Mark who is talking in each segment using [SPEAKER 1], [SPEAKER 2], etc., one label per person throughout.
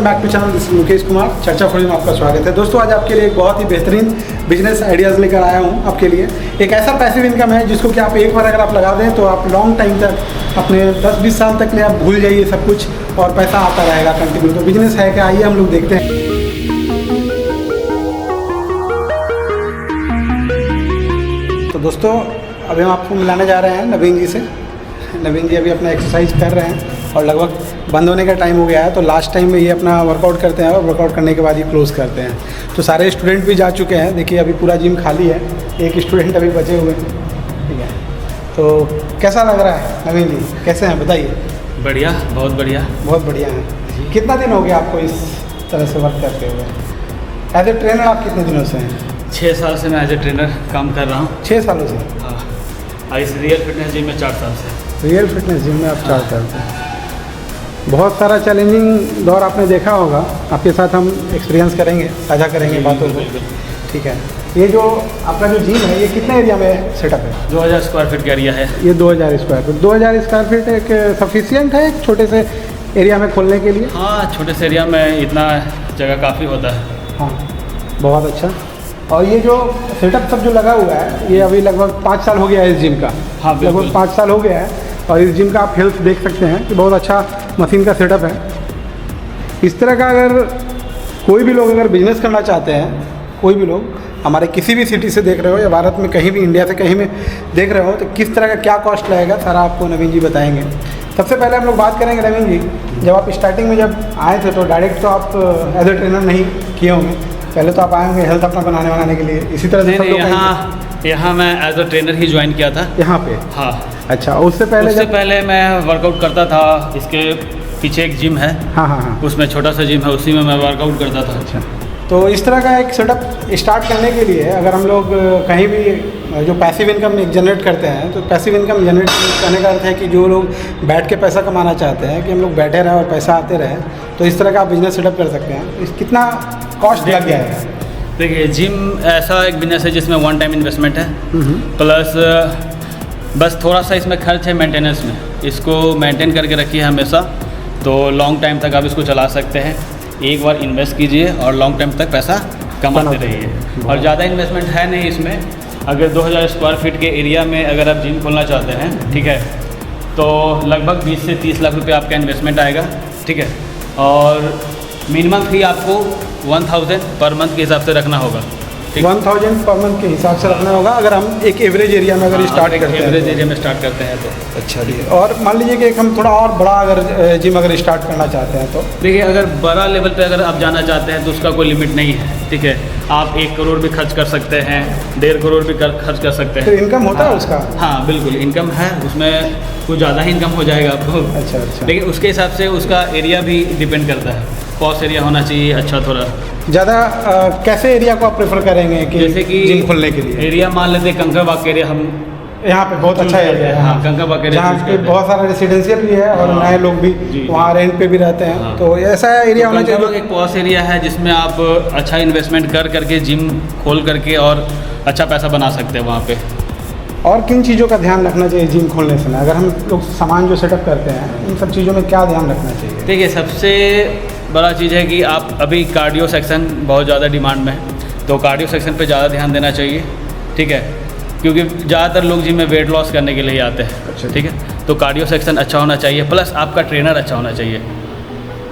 [SPEAKER 1] Welcome back to channel. This Mukesh Kumar चर्चा forum में आपका स्वागत है। दोस्तों आज आपके लिए एक बहुत ही बेहतरीन बिजनेस आइडियाज़ लेकर आया हूँ आपके लिए। एक ऐसा पैसिव इनकम है जिसको कि आप एक बार अगर आप लगा दें तो आप लॉन्ग टाइम तक अपने 10-20 साल तक में आप भूल जाइए सब कुछ और पैसा आता रहेगा कंटिन्यू। तो बिजनेस है क्या, आइए हम लोग देखते हैं। तो दोस्तों अभी हम आपको मिलाने जा रहे हैं नवीन जी से। नवीन जी अभी अपना एक्सरसाइज कर रहे हैं और लगभग बंद होने का टाइम हो गया है। तो लास्ट टाइम में ये अपना वर्कआउट करते हैं और वर्कआउट करने के बाद ये क्लोज़ करते हैं। तो सारे स्टूडेंट भी जा चुके हैं। देखिए अभी पूरा जिम खाली है, एक स्टूडेंट अभी बचे हुए हैं। ठीक है, तो कैसा लग रहा है नवीन जी, कैसे हैं बताइए?
[SPEAKER 2] बढ़िया, बहुत बढ़िया।
[SPEAKER 1] बहुत बढ़िया है। कितना दिन हो गया आपको इस तरह से वर्क करते हुए? एज ए ट्रेनर आप कितने दिनों से हैं?
[SPEAKER 2] 6 साल से मैं एज ए ट्रेनर काम कर रहा हूँ।
[SPEAKER 1] 6 सालों से?
[SPEAKER 2] हाँ, इस रियल फिटनेस जिम में 4 साल से।
[SPEAKER 1] रियल फिटनेस जिम में आप 4 साल से। बहुत सारा चैलेंजिंग दौर आपने देखा होगा, आपके साथ हम एक्सपीरियंस करेंगे, साझा करेंगे बातों को। ठीक है, ये जो आपका जो जिम है ये कितने एरिया में सेटअप है?
[SPEAKER 2] 2000 स्क्वायर फीट का एरिया है।
[SPEAKER 1] ये 2000 स्क्वायर फीट। 2000 स्क्वायर फीट एक सफिशियंट है एक छोटे से एरिया में खोलने के लिए?
[SPEAKER 2] हाँ, छोटे से एरिया में इतना जगह काफ़ी होता है।
[SPEAKER 1] हाँ, बहुत अच्छा। और ये जो सेटअप सब जो लगा हुआ है ये अभी लगभग 5 साल हो गया है इस जिम का।
[SPEAKER 2] हाँ,
[SPEAKER 1] लगभग 5 साल हो गया है। और इस जिम का आप हेल्थ देख सकते हैं कि बहुत अच्छा मशीन का सेटअप है। इस तरह का अगर कोई भी लोग अगर बिजनेस करना चाहते हैं, कोई भी लोग हमारे किसी भी सिटी से देख रहे हो या भारत में कहीं भी, इंडिया से कहीं में देख रहे हो, तो किस तरह का क्या कॉस्ट लगेगा सारा आपको नवीन जी बताएंगे। सबसे पहले हम लोग बात करेंगे नवीन जी, जब आप स्टार्टिंग में जब आए थे तो डायरेक्ट तो आप एज ए ट्रेनर नहीं किए होंगे, पहले तो आप आए होंगे हेल्थ अपना बनाने के लिए। इसी तरह से सब लोग
[SPEAKER 2] यहाँ मैं एज अ ट्रेनर ही ज्वाइन किया था यहाँ पे। हाँ,
[SPEAKER 1] अच्छा। उससे पहले
[SPEAKER 2] मैं वर्कआउट करता था। इसके पीछे एक जिम है।
[SPEAKER 1] हाँ,
[SPEAKER 2] उसमें छोटा सा जिम है, उसी में मैं वर्कआउट करता था।
[SPEAKER 1] अच्छा, तो इस तरह का एक सेटअप स्टार्ट करने के लिए अगर हम लोग कहीं भी जो पैसिव इनकम जनरेट करते हैं, तो पैसिव इनकम जनरेट करने का अर्थ है कि जो लोग बैठ के पैसा कमाना चाहते हैं कि हम लोग बैठे रहें और पैसा आते रहे, तो इस तरह का आप बिजनेस सेटअप कर सकते हैं। कितना कॉस्ट लग जाएगा?
[SPEAKER 2] देखिए, जिम ऐसा एक बिजनेस है जिसमें वन टाइम इन्वेस्टमेंट है, प्लस बस थोड़ा सा इसमें खर्च है मेंटेनेंस में। इसको मेंटेन करके रखिए हमेशा, तो लॉन्ग टाइम तक आप इसको चला सकते हैं। एक बार इन्वेस्ट कीजिए और लॉन्ग टाइम तक पैसा कमाते रहिए। और ज़्यादा इन्वेस्टमेंट है नहीं इसमें। अगर 2000 स्क्वायर फीट के एरिया में अगर आप जिम खोलना चाहते हैं, ठीक है, तो लगभग 20 से 30 लाख रुपये आपका इन्वेस्टमेंट आएगा। ठीक है, और मिनिमम फी आपको 1000 पर मंथ के हिसाब से रखना होगा।
[SPEAKER 1] 1000 पर मंथ के हिसाब से रखना होगा अगर हम एक एवरेज एरिया में अगर स्टार्ट करते हैं।
[SPEAKER 2] एवरेज एरिया में स्टार्ट करते हैं तो
[SPEAKER 1] अच्छा जी। और मान लीजिए कि एक हम थोड़ा और बड़ा अगर जिम अगर स्टार्ट करना चाहते हैं तो?
[SPEAKER 2] देखिए, अगर बड़ा लेवल पे अगर आप जाना चाहते हैं तो उसका कोई लिमिट नहीं है। ठीक है, आप 1 करोड़ भी खर्च कर सकते हैं, 1.5 करोड़ भी खर्च कर सकते हैं।
[SPEAKER 1] तो इनकम होता है उसका?
[SPEAKER 2] हाँ बिल्कुल, इनकम है उसमें, कुछ ज़्यादा ही इनकम हो जाएगा आपको।
[SPEAKER 1] अच्छा।
[SPEAKER 2] लेकिन उसके हिसाब से उसका एरिया भी डिपेंड करता है। पॉश एरिया होना चाहिए अच्छा, थोड़ा
[SPEAKER 1] ज़्यादा। कैसे एरिया को आप प्रेफर करेंगे कि
[SPEAKER 2] जैसे कि
[SPEAKER 1] जिम खोलने के लिए?
[SPEAKER 2] एरिया मान लेते हैं कंकड़बाग एरिया, हम
[SPEAKER 1] यहाँ पे बहुत अच्छा एरिया है।
[SPEAKER 2] हाँ, कंकड़बाग एरिया,
[SPEAKER 1] जहाँ पे बहुत सारा रेसिडेंशियल भी है और नए लोग भी वहाँ रेंट पे भी रहते हैं। तो ऐसा एरिया होना चाहिए।
[SPEAKER 2] एक पॉश एरिया है जिसमें आप अच्छा इन्वेस्टमेंट करके जिम खोल करके और अच्छा पैसा बना सकते हैं वहाँ पे।
[SPEAKER 1] और किन चीज़ों का ध्यान रखना चाहिए जिम खोलने से? अगर हम लोग सामान जो सेटअप करते हैं इन सब चीज़ों में क्या ध्यान रखना चाहिए?
[SPEAKER 2] देखिए, सबसे बड़ा चीज़ है कि आप अभी कार्डियो सेक्शन बहुत ज़्यादा डिमांड में है, तो कार्डियो सेक्शन पे ज़्यादा ध्यान देना चाहिए। ठीक है, क्योंकि ज़्यादातर लोग जिम में वेट लॉस करने के लिए आते हैं।
[SPEAKER 1] अच्छा।
[SPEAKER 2] ठीक है, तो कार्डियो सेक्शन अच्छा होना चाहिए, प्लस आपका ट्रेनर अच्छा होना चाहिए।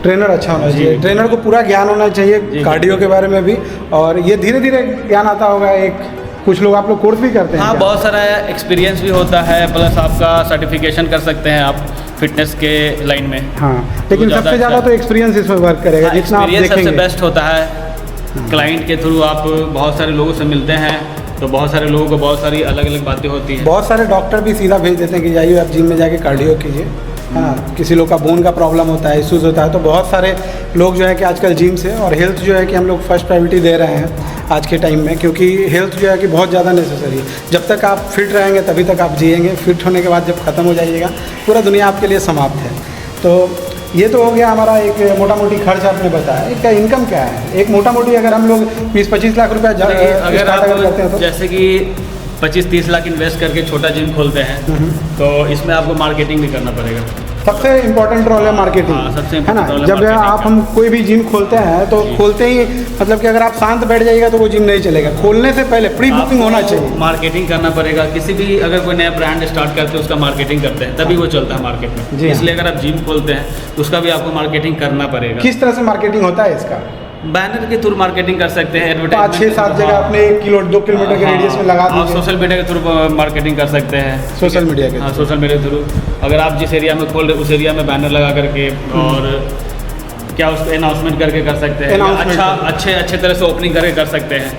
[SPEAKER 1] ट्रेनर अच्छा होना चाहिए। ट्रेनर को पूरा ज्ञान होना चाहिए कार्डियो के बारे में भी। और ये धीरे धीरे ज्ञान आता होगा। एक कुछ लोग आप लोग कोर्स भी करते हैं?
[SPEAKER 2] हाँ, बहुत सारा एक्सपीरियंस भी होता है, प्लस आपका सर्टिफिकेशन कर सकते हैं आप फिटनेस के लाइन में।
[SPEAKER 1] हाँ, लेकिन सबसे ज़्यादा तो एक्सपीरियंस इसमें वर्क करेगा। जितना आप देखेंगे
[SPEAKER 2] सबसे बेस्ट होता है। क्लाइंट के थ्रू आप बहुत सारे लोगों से मिलते हैं, तो बहुत सारे लोगों को बहुत सारी अलग अलग बातें होती हैं।
[SPEAKER 1] बहुत सारे डॉक्टर भी सीधा भेज देते हैं कि जाइए आप जिम में जाके कार्डियो कीजिए, है ना। किसी लोग का बोन का प्रॉब्लम होता है, इश्यूज़ होता है, तो बहुत सारे लोग जो है कि आजकल जिम से और हेल्थ जो है कि हम लोग फर्स्ट प्रायोरिटी दे रहे हैं आज के टाइम में, क्योंकि हेल्थ जो है कि बहुत ज़्यादा नेसेसरी है। जब तक आप फिट रहेंगे तभी तक आप जिएंगे। फिट होने के बाद जब ख़त्म हो जाइएगा पूरा दुनिया आपके लिए समाप्त है। तो ये तो हो गया हमारा एक मोटा मोटी खर्च आपने बताया। इसका इनकम क्या है? एक मोटा मोटी अगर हम लोग 20-25 लाख रुपया
[SPEAKER 2] अगर आप करते हैं तो, जैसे कि 25-30 लाख इन्वेस्ट करके छोटा जिम खोलते हैं, तो इसमें आपको मार्केटिंग भी करना पड़ेगा।
[SPEAKER 1] सबसे इम्पोर्टेंट रोल है मार्केटिंग।
[SPEAKER 2] हाँ, सबसे
[SPEAKER 1] है ना।
[SPEAKER 2] important role है
[SPEAKER 1] जब
[SPEAKER 2] marketing
[SPEAKER 1] आप
[SPEAKER 2] का।
[SPEAKER 1] हम कोई भी जिम खोलते हैं तो खोलते ही मतलब कि अगर आप शांत बैठ जाइएगा तो वो जिम नहीं चलेगा। खोलने से पहले प्री बुकिंग होना चाहिए।
[SPEAKER 2] मार्केटिंग करना पड़ेगा। किसी भी अगर कोई नया ब्रांड स्टार्ट करते हैं उसका मार्केटिंग करते हैं तभी वो चलता है मार्केट में।
[SPEAKER 1] जी हाँ।
[SPEAKER 2] इसलिए अगर आप जिम खोलते हैं तो उसका भी आपको मार्केटिंग करना पड़ेगा।
[SPEAKER 1] किस तरह से मार्केटिंग होता है इसका?
[SPEAKER 2] बैनर के थ्रू मार्केटिंग कर सकते हैं,
[SPEAKER 1] 5-6-7 जगह अपने 1-2 किलोमीटर के रेडियस में लगा
[SPEAKER 2] और
[SPEAKER 1] दीजिए।
[SPEAKER 2] सोशल मीडिया के थ्रू मार्केटिंग कर सकते हैं।
[SPEAKER 1] सोशल मीडिया के
[SPEAKER 2] हाँ, सोशल मीडिया के थ्रू अगर आप जिस एरिया में खोल रहे उस एरिया में बैनर लगा करके और क्या उसको अनाउंसमेंट करके कर सकते हैं।
[SPEAKER 1] Announcement
[SPEAKER 2] अच्छे तरह से ओपनिंग करके कर सकते हैं।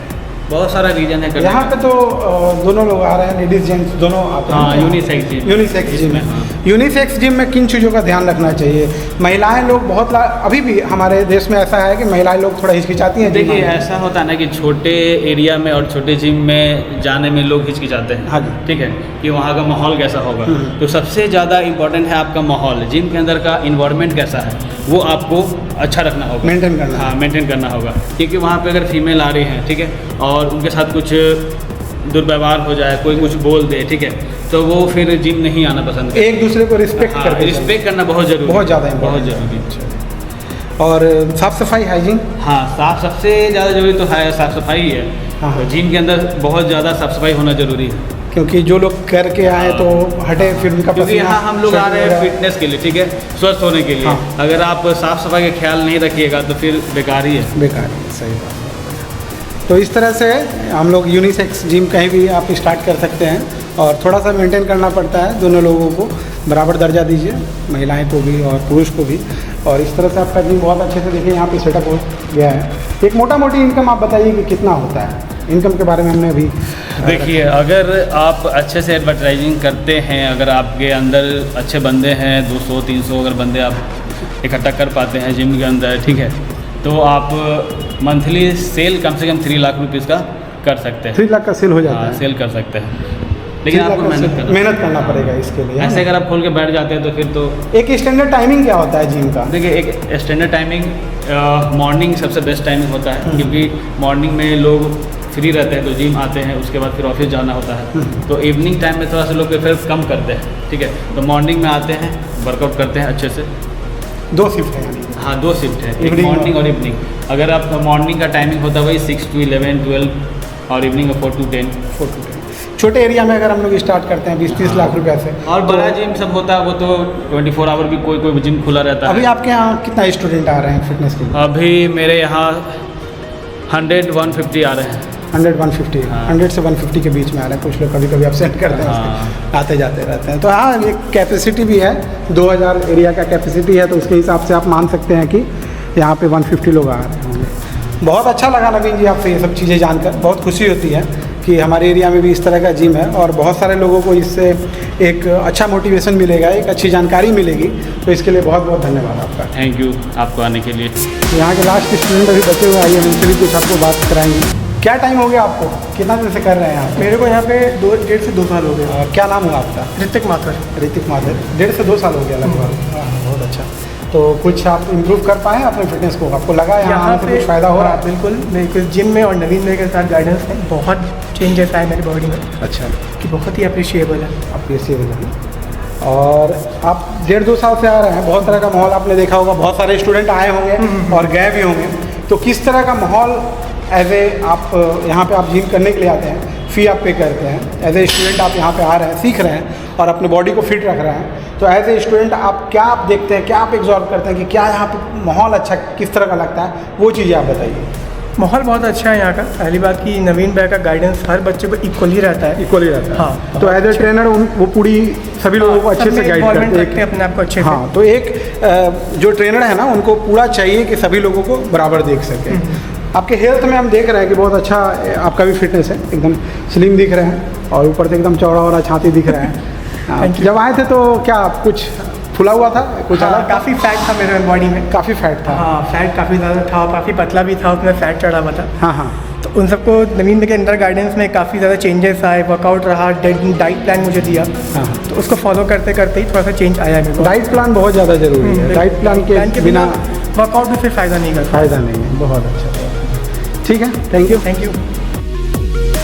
[SPEAKER 2] बहुत सारा रीजन है करने
[SPEAKER 1] यहाँ
[SPEAKER 2] का।
[SPEAKER 1] पे तो दोनों लोग आ रहे हैं, लेडीज जेंट्स दोनों आते हैं।
[SPEAKER 2] हाँ, यूनिसेक्स जिम।
[SPEAKER 1] यूनिसेक्स जिम
[SPEAKER 2] इसमें,
[SPEAKER 1] में
[SPEAKER 2] हाँ।
[SPEAKER 1] यूनिसेक्स जिम में किन चीज़ों का ध्यान रखना चाहिए? महिलाएं लोग बहुत अभी भी हमारे देश में ऐसा है कि महिलाएं लोग थोड़ा हिचकिचाती हैं।
[SPEAKER 2] देखिए ऐसा होता है ना कि छोटे एरिया में और छोटे जिम में जाने में लोग हिचकिचाते हैं।
[SPEAKER 1] हाँ जी।
[SPEAKER 2] ठीक है कि वहाँ का माहौल कैसा होगा। तो सबसे ज़्यादा इम्पोर्टेंट है आपका माहौल। जिम के अंदर का इन्वायरमेंट कैसा है वो आपको अच्छा रखना होगा,
[SPEAKER 1] मेंटेन करना।
[SPEAKER 2] हाँ मेंटेन करना होगा। क्योंकि वहाँ पे अगर फीमेल आ रही हैं, ठीक है, और उनके साथ कुछ दुर्व्यवहार हो जाए, कोई कुछ बोल दे, ठीक है, तो वो फिर जिम नहीं आना पसंद करते।
[SPEAKER 1] एक दूसरे को रिस्पेक्ट
[SPEAKER 2] हाँ,
[SPEAKER 1] करके
[SPEAKER 2] रिस्पेक्ट करना बहुत जरूरी,
[SPEAKER 1] बहुत ज़्यादा
[SPEAKER 2] बहुत
[SPEAKER 1] important
[SPEAKER 2] जरूरी।
[SPEAKER 1] और साफ सफाई, हाइजीन।
[SPEAKER 2] हाँ, सबसे ज़्यादा जरूरी तो है साफ़ सफाई ही है।
[SPEAKER 1] हाँ।
[SPEAKER 2] तो जिम के अंदर बहुत ज़्यादा साफ़ सफाई होना जरूरी है।
[SPEAKER 1] क्योंकि जो लोग करके आए तो हटे फिर उनका
[SPEAKER 2] क्योंकि
[SPEAKER 1] पसीना
[SPEAKER 2] यहाँ हम लोग आ रहे हैं
[SPEAKER 1] वगैरह।
[SPEAKER 2] फिटनेस के लिए, ठीक है, स्वस्थ होने के लिए।
[SPEAKER 1] हाँ।
[SPEAKER 2] अगर आप साफ़ सफाई का ख्याल नहीं रखिएगा तो फिर बेकार ही है।
[SPEAKER 1] बेकार है, सही बात है। तो इस तरह से हम लोग यूनिसेक्स जिम कहीं भी आप स्टार्ट कर सकते हैं और थोड़ा सा मेंटेन करना पड़ता है। दोनों लोगों को बराबर दर्जा दीजिए, महिलाएं को भी और पुरुष को भी। और इस तरह से आपका जिम बहुत अच्छे से देखिए यहाँ पे सेटअप हो गया है। एक मोटा मोटी इनकम आप बताइए कि कितना होता है? इनकम के बारे में हमने अभी
[SPEAKER 2] देखिए, अगर आप अच्छे से एडवर्टाइजिंग करते हैं, अगर आपके अंदर अच्छे बंदे हैं, 200-300 अगर बंदे आप इकट्ठा कर पाते हैं जिम के अंदर, ठीक है, तो आप मंथली सेल कम से कम 3 लाख रुपीज़ का कर सकते हैं।
[SPEAKER 1] 3 लाख का सेल हो जाता
[SPEAKER 2] हाँ,
[SPEAKER 1] है।
[SPEAKER 2] सेल कर सकते हैं, लेकिन आपको मेहनत
[SPEAKER 1] करना पड़ेगा इसके लिए।
[SPEAKER 2] ऐसे अगर आप खोल के बैठ जाते हैं तो फिर तो
[SPEAKER 1] एक स्टैंडर्ड टाइमिंग क्या होता है जिम का?
[SPEAKER 2] देखिए, एक स्टैंडर्ड टाइमिंग मॉर्निंग सबसे बेस्ट टाइमिंग होता है। क्योंकि मॉर्निंग में लोग फ्री रहते हैं तो जिम आते हैं, उसके बाद फिर ऑफिस जाना होता है। तो इवनिंग टाइम में थोड़ा सा लोग फिर कम करते हैं, ठीक है। तो मॉर्निंग में आते हैं, वर्कआउट करते हैं अच्छे से।
[SPEAKER 1] 2 शिफ्ट है यानी?
[SPEAKER 2] हाँ, 2 शिफ्ट है, एक
[SPEAKER 1] Evening
[SPEAKER 2] मॉर्निंग और इवनिंग। अगर आप मॉर्निंग का टाइमिंग होता है वही 6 to 11, 12 और इवनिंग में 4 to 10।
[SPEAKER 1] 4 to 10। छोटे एरिया में अगर हम लोग स्टार्ट करते हैं 20-30 लाख रुपए से,
[SPEAKER 2] और बड़ा जिम सब होता है वो तो 24 आवर भी कोई जिम खुला रहता है।
[SPEAKER 1] अभी आपके यहाँ कितना स्टूडेंट आ रहे हैं फिटनेस के लिए?
[SPEAKER 2] अभी मेरे यहाँ 100-150 आ रहे हैं।
[SPEAKER 1] 100-150,
[SPEAKER 2] हाँ।
[SPEAKER 1] 100 से 150 के बीच में आ रहे हैं। कुछ लोग कभी कभी अपसेंट करते हैं
[SPEAKER 2] हाँ।
[SPEAKER 1] उसके, आते जाते रहते हैं। तो हाँ, ये कैपेसिटी भी है, 2000 एरिया का कैपेसिटी है, तो उसके हिसाब से आप मान सकते हैं कि यहाँ पे 150 लोग आ रहे होंगे। बहुत अच्छा लगा नवीन जी आपसे ये सब चीज़ें जानकर। बहुत खुशी होती है कि हमारे एरिया में भी इस तरह का जिम है और बहुत सारे लोगों को इससे एक अच्छा मोटिवेशन मिलेगा, एक अच्छी जानकारी मिलेगी। तो इसके लिए बहुत बहुत धन्यवाद आपका।
[SPEAKER 2] थैंक यू आपको आने के लिए।
[SPEAKER 1] यहाँ के लास्ट स्टूडेंट अभी बचे हुए, आइए उनसे भी कुछ आपको बात कराएंगे। क्या टाइम हो गया आपको? कितना दिन से कर रहे हैं आप?
[SPEAKER 3] मेरे को यहाँ पे 1.5 से 2 साल हो गए।
[SPEAKER 1] और क्या नाम हुआ आपका?
[SPEAKER 3] ऋतिक माथुर।
[SPEAKER 1] ऋतिक माथुर। 1.5 से 2 साल हो गया लगभग। हाँ, बहुत अच्छा। तो कुछ आप इम्प्रूव कर पाए अपने फिटनेस को? आपको लगा यहाँ आने से कुछ फ़ायदा हो रहा है?
[SPEAKER 3] बिल्कुल, मेरे को जिम में और नवीन भाई के साथ गाइडेंस में बहुत चेंजेस आए मेरी बॉडी में,
[SPEAKER 1] अच्छा,
[SPEAKER 3] कि बहुत ही अप्रिशिएबल है।
[SPEAKER 1] अप्रिशिएबल है। और आप 1.5-2 साल से आ रहे हैं, बहुत तरह का माहौल आपने देखा होगा, बहुत सारे स्टूडेंट आए होंगे और गए भी होंगे। तो किस तरह का माहौल एज ए आप यहाँ पे आप जिम करने के लिए आते हैं, फ़ी आप पे करते हैं, एज ए स्टूडेंट आप यहाँ पे आ रहे हैं, सीख रहे हैं और अपने बॉडी को फिट रख रहे हैं, तो एज ए स्टूडेंट आप क्या आप देखते हैं, क्या आप एब्जॉर्व करते हैं कि क्या यहाँ पे माहौल अच्छा किस तरह का लगता है, वो चीज़ें आप बताइए।
[SPEAKER 3] माहौल बहुत अच्छा है यहाँ का। पहली बात कि नवीन भाई का गाइडेंस हर बच्चे को इक्वली रहता है।
[SPEAKER 1] इक्वली रहता है।
[SPEAKER 3] हाँ,
[SPEAKER 1] तो एज ए ट्रेनर वो पूरी सभी लोगों को अच्छे से गाइड करते
[SPEAKER 3] हैं अपने आप को अच्छे से।
[SPEAKER 1] हाँ, तो एक जो ट्रेनर है ना, उनको पूरा चाहिए कि सभी लोगों को बराबर देख सके। आपके हेल्थ में हम देख रहे हैं कि बहुत अच्छा आपका भी फिटनेस है, एकदम स्लिम दिख रहे हैं और ऊपर से एकदम चौड़ा और छाती दिख रहा है। जब आए थे तो क्या कुछ फुला हुआ था, कुछ
[SPEAKER 3] हाँ,
[SPEAKER 1] अलग?
[SPEAKER 3] काफ़ी फैट था मेरे बॉडी में।
[SPEAKER 1] काफ़ी फैट था?
[SPEAKER 3] हाँ, फैट काफ़ी ज़्यादा था, काफ़ी पतला भी था, उसमें फैट चढ़ा हुआ था।
[SPEAKER 1] हाँ हाँ।
[SPEAKER 3] तो उन सबको नवीन के अंडर गाइडेंस में काफ़ी ज़्यादा चेंजेस आए, वर्कआउट रहा, डाइट प्लान मुझे दिया।
[SPEAKER 1] हाँ,
[SPEAKER 3] तो उसको फॉलो करते करते ही थोड़ा सा चेंज आया मेरे को।
[SPEAKER 1] डाइट प्लान बहुत ज़्यादा ज़रूरी है। डाइट प्लान के बिना
[SPEAKER 3] वर्कआउट में फिर फ़ायदा नहीं करता।
[SPEAKER 1] फ़ायदा नहीं है। बहुत अच्छा, ठीक है, थैंक यू।
[SPEAKER 3] Thank you.